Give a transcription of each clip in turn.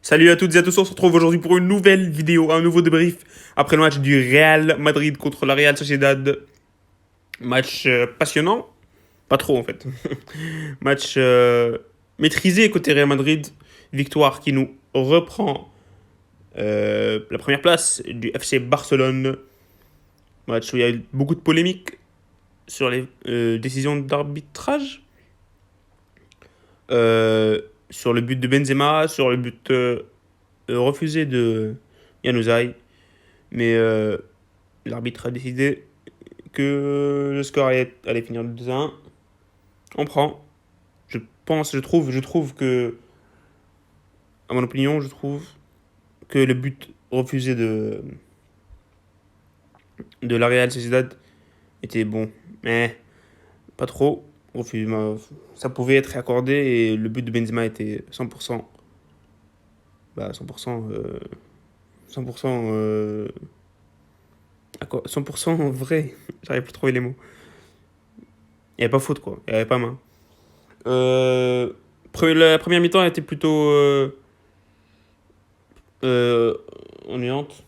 Salut à toutes et à tous, on se retrouve aujourd'hui pour une nouvelle vidéo, un nouveau débrief après le match du Real Madrid contre la Real Sociedad. Match passionnant, pas trop en fait. Match maîtrisé côté Real Madrid, victoire qui nous reprend la première place du FC Barcelone. Match où il y a eu beaucoup de polémiques sur les décisions d'arbitrage, euh, sur le but de Benzema, sur le but refusé de Januzaj. Mais l'arbitre a décidé que le score allait finir 2-1. On prend. Je trouve que, à mon opinion, je trouve que le but refusé de la Real Sociedad était bon. Mais pas trop. Ça pouvait être accordé et le but de Benzema était 100%. Bah, 100%. 100%. 100% vrai. J'arrive plus à trouver les mots. Il n'y avait pas faute, quoi. Il n'y avait pas main. Euh, la première mi-temps était plutôt euh, ennuyante.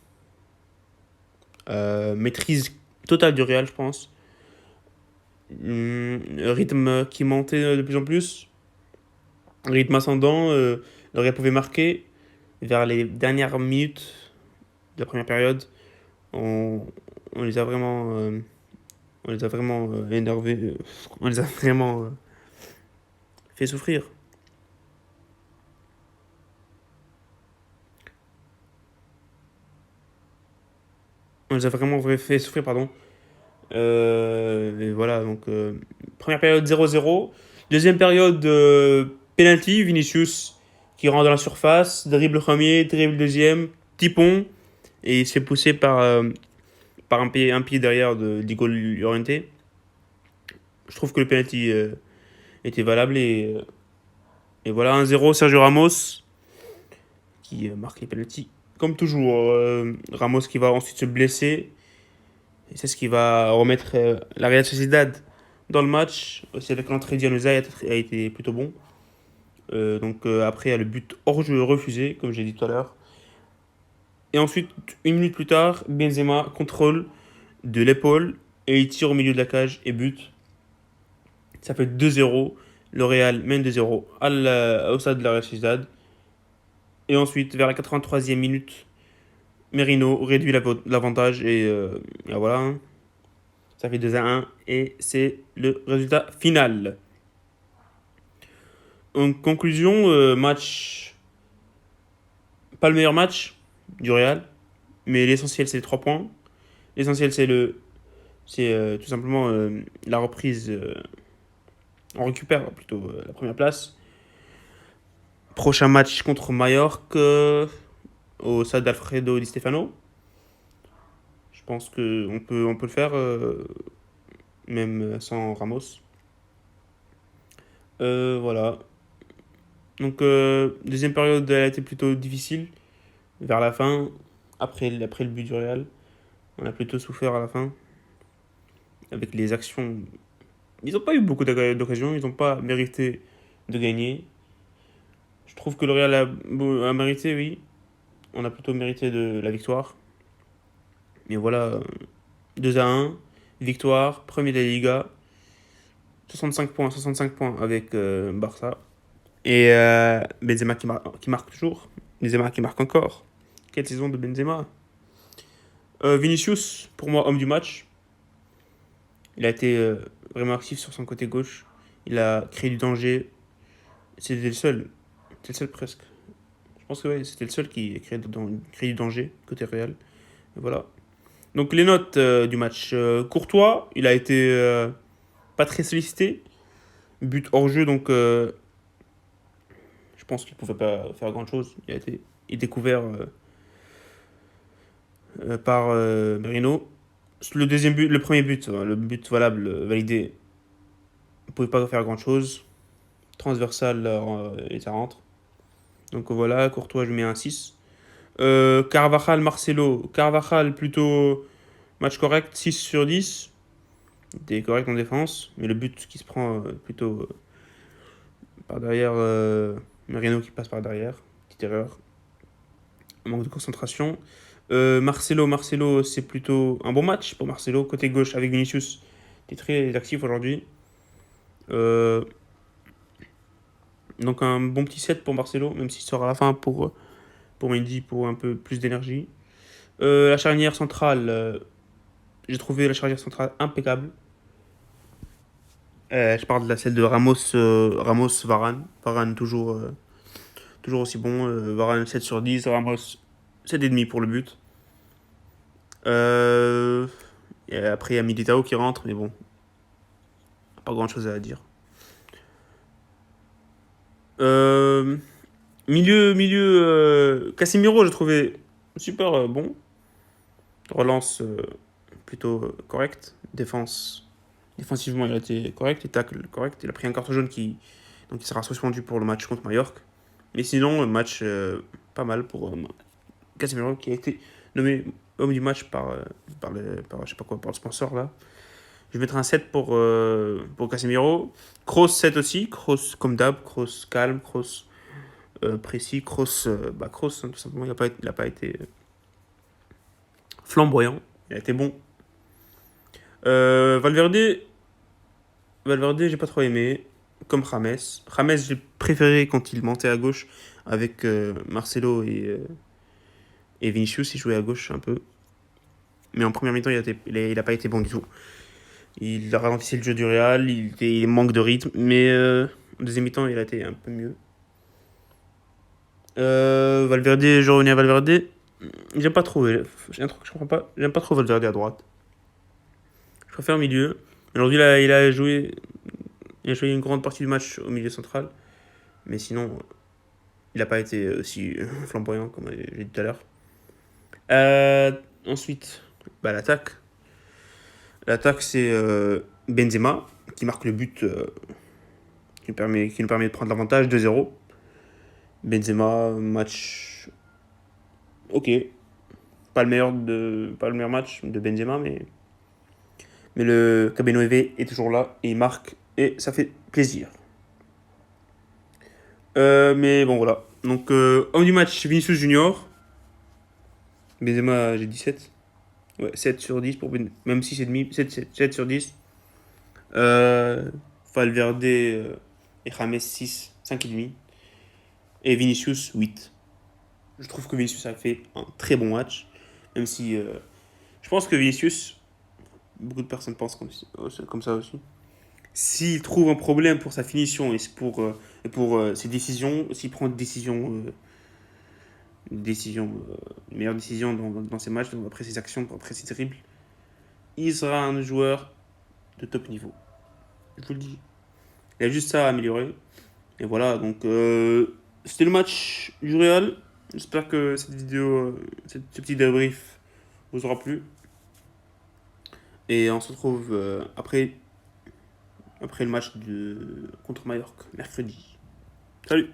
Maîtrise totale du Real, je pense. Rythme qui montait de plus en plus. Rythme ascendant. Le Real pouvait marquer. Vers les dernières minutes de la première période, on, on les a vraiment, énervés. On les a vraiment fait souffrir. On les a vraiment fait souffrir, pardon. Et voilà, donc première période 0-0. Deuxième période, penalty, Vinicius qui rentre dans la surface, dribble premier, dribble deuxième, petit pont, et il se fait pousser par un pied derrière de Diego Llorente. Je trouve que le penalty était valable et voilà, 1-0, Sergio Ramos qui marque les penalty. Comme toujours, Ramos qui va ensuite se blesser. Et c'est ce qui va remettre la Real Sociedad dans le match. Aussi avec l'entrée d'Januzaj a été plutôt bon. Donc après, il y a le but hors jeu refusé, comme j'ai dit tout à l'heure. Et ensuite, une minute plus tard, Benzema contrôle de l'épaule et il tire au milieu de la cage et but. Ça fait 2-0. Le Real mène 2-0 au stade de la Real Sociedad. Et ensuite, vers la 83e minute, Merino réduit l'avantage et voilà, hein. Ça fait 2-1 et c'est le résultat final. En conclusion, match, pas le meilleur match du Real, mais l'essentiel c'est les 3 points. L'essentiel c'est tout simplement la reprise. On récupère plutôt la première place. Prochain match contre Mallorca au stade d'Alfredo Di Stefano. Je pense qu'on peut le faire même sans Ramos. Voilà. Donc deuxième période elle a été plutôt difficile vers la fin. Après le but du Real, on a plutôt souffert à la fin avec les actions. Ils n'ont pas eu beaucoup d'occasions, ils n'ont pas mérité de gagner. Je trouve que le Real a mérité, oui. On a plutôt mérité de la victoire. Mais voilà, 2-1, victoire, premier de la Liga, 65 points avec Barça. Et Benzema qui marque toujours. Benzema qui marque encore. Quelle saison de Benzema. Vinicius, pour moi, homme du match. Il a été vraiment actif sur son côté gauche. Il a créé du danger. C'était le seul. C'était le seul presque. Je pense que ouais, c'était le seul qui créé du danger côté Real. Et voilà. Donc les notes du match. Courtois, il a été pas très sollicité. But hors jeu, donc je pense qu'il pouvait pas faire grand chose. Il a été découvert par Merino. Le premier but, le but valable, validé, ne pouvait pas faire grand chose. Transversal et ça rentre. Donc voilà, Courtois, je mets un 6. Carvajal, Marcelo. Carvajal, plutôt match correct, 6/10. Il était correct en défense, mais le but qui se prend plutôt par derrière, Merino qui passe par derrière, petite erreur. manque de concentration. Marcelo, c'est plutôt un bon match pour Marcelo. Côté gauche avec Vinicius, qui est très actif aujourd'hui. Euh, donc un bon petit set pour Marcelo, même s'il sera à la fin pour Mendy pour un peu plus d'énergie. La charnière centrale, j'ai trouvé la charnière centrale impeccable. Je parle de la celle de Ramos Varane. Varane toujours aussi bon. Varane 7 sur 10, Ramos 7,5 pour le but. Euh, et après, il y a Militao qui rentre, mais bon, pas grand chose à dire. Euh, Casemiro, j'ai trouvé super bon. Relance plutôt correcte. Défensivement, il a été correct. Les tacles corrects. Il a pris un carton jaune donc il sera suspendu pour le match contre Mallorca. Mais sinon, match pas mal pour Casemiro qui a été nommé homme du match je sais pas quoi, par le sponsor là. Je vais mettre un 7 pour Casemiro. Kroos 7 aussi. Kroos comme d'hab. Kroos calme. Kroos précis. Kroos hein, tout simplement. Il a pas été flamboyant. Il a été bon. Valverde, j'ai pas trop aimé. Comme James. James, j'ai préféré quand il montait à gauche avec Marcelo et Vinicius. Il jouait à gauche un peu. Mais en première mi-temps, il a pas été bon du tout. Il a ralenti le jeu du Real, il manque de rythme, mais en deuxième mi-temps, il a été un peu mieux. Valverde, je reviens à Valverde. J'aime pas trop, j'ai un truc que je comprends pas. J'aime pas trop Valverde à droite. Je préfère milieu. Aujourd'hui, il a joué une grande partie du match au milieu central, mais sinon, il n'a pas été aussi flamboyant comme j'ai dit tout à l'heure. Ensuite, l'attaque. L'attaque, c'est Benzema qui marque le but qui nous permet de prendre l'avantage 2-0. Benzema, match ok. Pas le meilleur match de Benzema, mais le Cabeno est toujours là et il marque et ça fait plaisir. Mais bon, voilà. Donc, homme du match, Vinicius Junior. Benzema, j'ai 17. Ouais, 7 sur 10 même 6,5. 7 sur 10. Euh, Valverde et James 6, 5,5. Et Vinicius 8. Je trouve que Vinicius a fait un très bon match. Même si je pense que Vinicius, beaucoup de personnes pensent comme ça aussi. S'il trouve un problème pour sa finition et pour ses décisions, s'il prend une meilleure décision dans ses matchs, après ses actions, après ses dribbles, il sera un joueur de top niveau. Je vous le dis. Il y a juste ça à améliorer. Et voilà, donc c'était le match du Real. J'espère que cette vidéo, ce petit débrief vous aura plu. Et on se retrouve après le match contre Mallorca, mercredi. Salut!